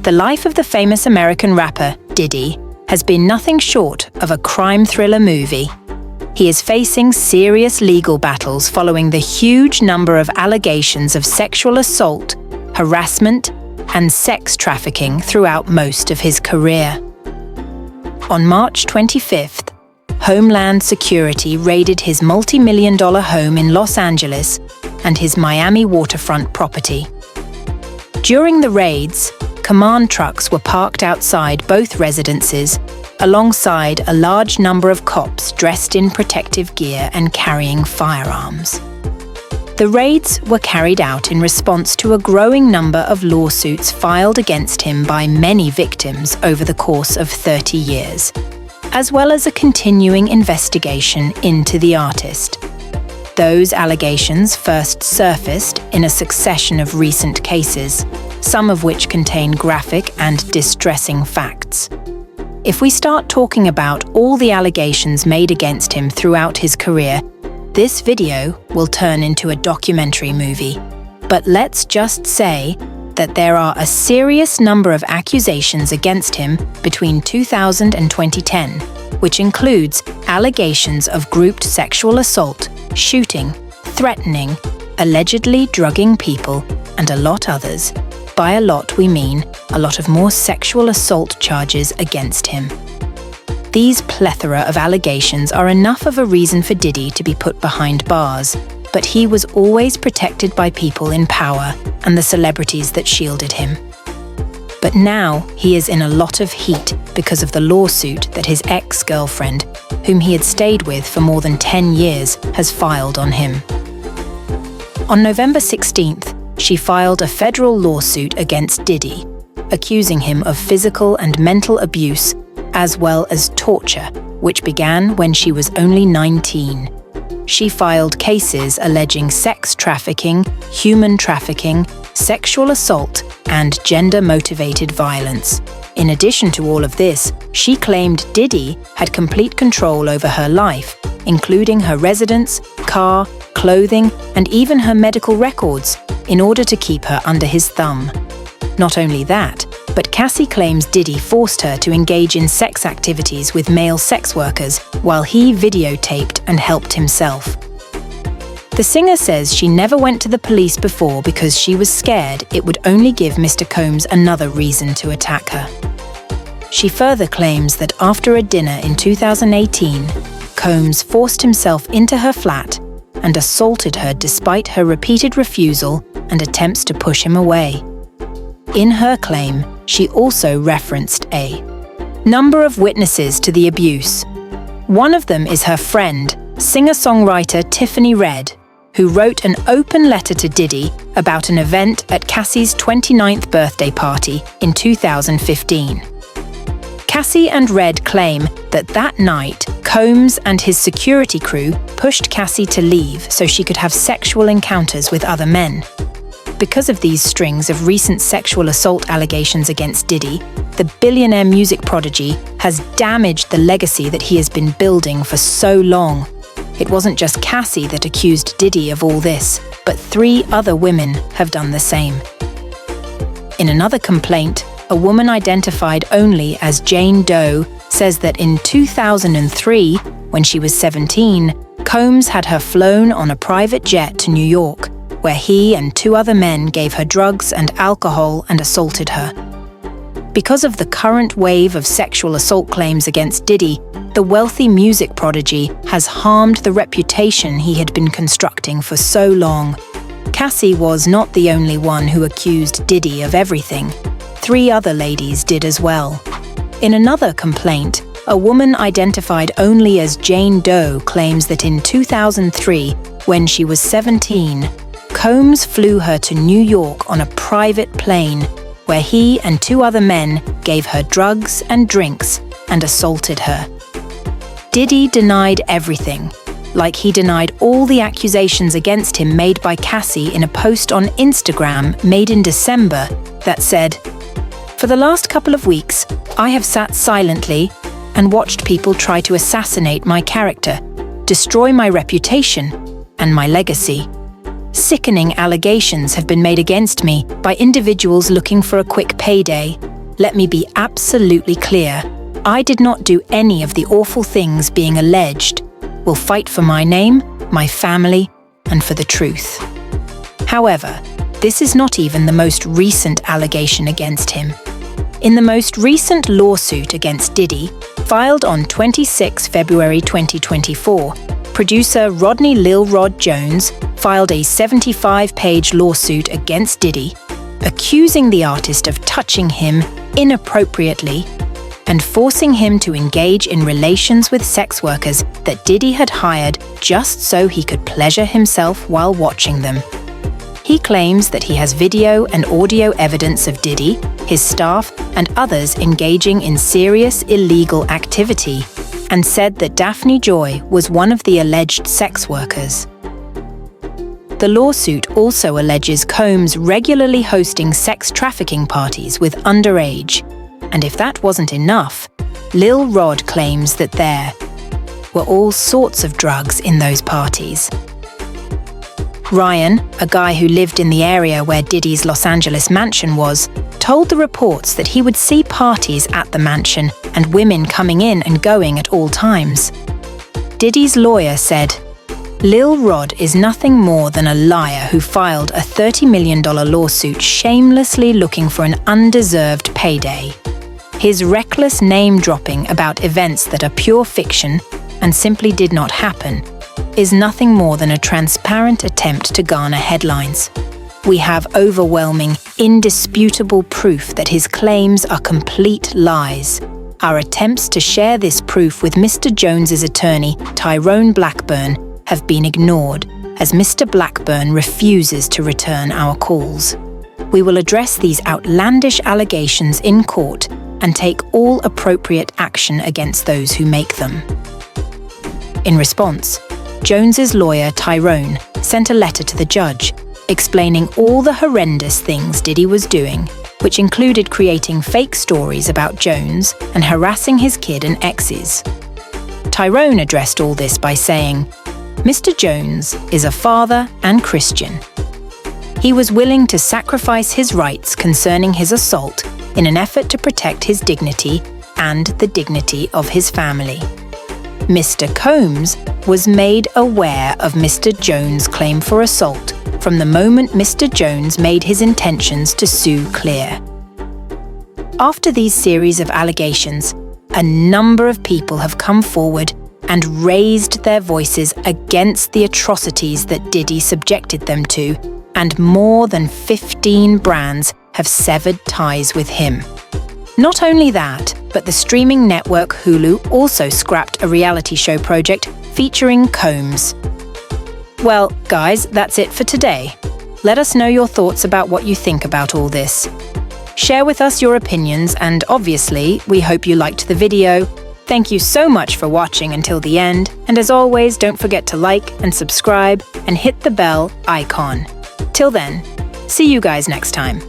The life of the famous American rapper, Diddy, has been nothing short of a crime thriller movie. He is facing serious legal battles following the huge number of allegations of sexual assault, harassment, and sex trafficking throughout most of his career. On March 25th, Homeland Security raided his multi-million-dollar home in Los Angeles and his Miami waterfront property. During the raids, command trucks were parked outside both residences, alongside a large number of cops dressed in protective gear and carrying firearms. The raids were carried out in response to a growing number of lawsuits filed against him by many victims over the course of 30 years, as well as a continuing investigation into the artist. Those allegations first surfaced in a succession of recent cases, some of which contain graphic and distressing facts. If we start talking about all the allegations made against him throughout his career, this video will turn into a documentary movie. But let's just say that there are a serious number of accusations against him between 2000 and 2010, which includes allegations of grouped sexual assault, shooting, threatening, allegedly drugging people, and a lot others. By a lot, we mean a lot of more sexual assault charges against him. These plethora of allegations are enough of a reason for Diddy to be put behind bars, but he was always protected by people in power and the celebrities that shielded him. But now he is in a lot of heat because of the lawsuit that his ex-girlfriend, whom he had stayed with for more than 10 years, has filed on him. On November 16th, she filed a federal lawsuit against Diddy, accusing him of physical and mental abuse as well as torture, which began when she was only 19. She filed cases alleging sex trafficking, human trafficking, sexual assault, and gender-motivated violence. In addition to all of this, she claimed Diddy had complete control over her life, including her residence, car, clothing, and even her medical records, in order to keep her under his thumb. Not only that, but Cassie claims Diddy forced her to engage in sex activities with male sex workers while he videotaped and helped himself. The singer says she never went to the police before because she was scared it would only give Mr. Combs another reason to attack her. She further claims that after a dinner in 2018, Combs forced himself into her flat and assaulted her despite her repeated refusal and attempts to push him away. In her claim, she also referenced a number of witnesses to the abuse. One of them is her friend, singer-songwriter Tiffany Red, who wrote an open letter to Diddy about an event at Cassie's 29th birthday party in 2015. Cassie and Red claim that night, Combs and his security crew pushed Cassie to leave so she could have sexual encounters with other men. Because of these strings of recent sexual assault allegations against Diddy, the billionaire music prodigy has damaged the legacy that he has been building for so long. It wasn't just Cassie that accused Diddy of all this, but 3 other women have done the same. In another complaint, a woman identified only as Jane Doe says that in 2003, when she was 17, Combs had her flown on a private jet to New York, where he and 2 other men gave her drugs and alcohol and assaulted her. Because of the current wave of sexual assault claims against Diddy, the wealthy music prodigy has harmed the reputation he had been constructing for so long. Cassie was not the only one who accused Diddy of everything. 3 other ladies did as well. In another complaint, a woman identified only as Jane Doe claims that in 2003, when she was 17, Combs flew her to New York on a private plane, where he and 2 other men gave her drugs and drinks and assaulted her. Diddy denied everything, like he denied all the accusations against him made by Cassie in a post on Instagram made in December that said, "For the last couple of weeks, I have sat silently and watched people try to assassinate my character, destroy my reputation and my legacy. Sickening allegations have been made against me by individuals looking for a quick payday. Let me be absolutely clear. I did not do any of the awful things being alleged. Will fight for my name, my family, and for the truth. However, this is not even the most recent allegation against him. In the most recent lawsuit against Diddy, filed on 26 February 2024, producer Rodney Lil Rod Jones filed a 75-page lawsuit against Diddy, accusing the artist of touching him inappropriately and forcing him to engage in relations with sex workers that Diddy had hired just so he could pleasure himself while watching them. He claims that he has video and audio evidence of Diddy, his staff, and others engaging in serious illegal activity, and said that Daphne Joy was one of the alleged sex workers. The lawsuit also alleges Combs regularly hosting sex trafficking parties with underage, and if that wasn't enough, Lil Rod claims that there were all sorts of drugs in those parties. Ryan, a guy who lived in the area where Diddy's Los Angeles mansion was, told the reports that he would see parties at the mansion and women coming in and going at all times. Diddy's lawyer said, "Lil Rod is nothing more than a liar who filed a $30 million lawsuit shamelessly looking for an undeserved payday. His reckless name-dropping about events that are pure fiction and simply did not happen is nothing more than a transparent attempt to garner headlines. We have overwhelming, indisputable proof that his claims are complete lies. Our attempts to share this proof with Mr. Jones's attorney, Tyrone Blackburn, have been ignored, as Mr. Blackburn refuses to return our calls. We will address these outlandish allegations in court and take all appropriate action against those who make them." In response, Jones's lawyer, Tyrone, sent a letter to the judge, explaining all the horrendous things Diddy was doing, which included creating fake stories about Jones and harassing his kid and exes. Tyrone addressed all this by saying, "Mr. Jones is a father and Christian. He was willing to sacrifice his rights concerning his assault in an effort to protect his dignity and the dignity of his family. Mr. Combs was made aware of Mr. Jones' claim for assault from the moment Mr. Jones made his intentions to sue clear." After these series of allegations, a number of people have come forward and raised their voices against the atrocities that Diddy subjected them to, and more than 15 brands have severed ties with him. Not only that, but the streaming network Hulu also scrapped a reality show project featuring Combs. Well, guys, that's it for today. Let us know your thoughts about what you think about all this. Share with us your opinions, and obviously, we hope you liked the video. Thank you so much for watching until the end, and as always, don't forget to like and subscribe and hit the bell icon. Till then, see you guys next time.